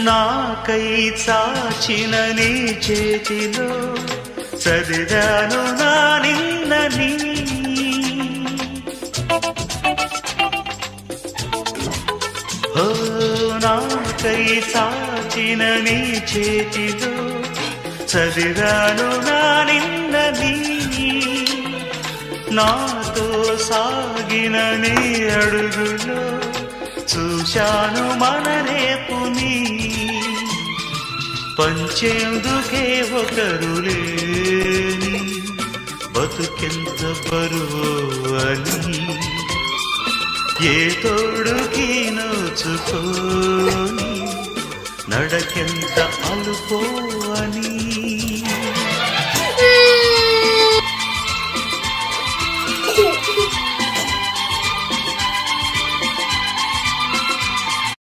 నాకై చాచిన నీ చేతిలో చదివాను నా నిన్నని. ఓ నాకై చాచిన నీ చేతిలో చదివాను నా నిన్నని. నాతో సాగిన నీ అడుగులో చూశాను మన రేపుని. పంచేందుకే ఒకరు లేని బతుకెంత బరువు అని, ఏ తోడుకి నోచుకోని నడకెంత అలుపో అని.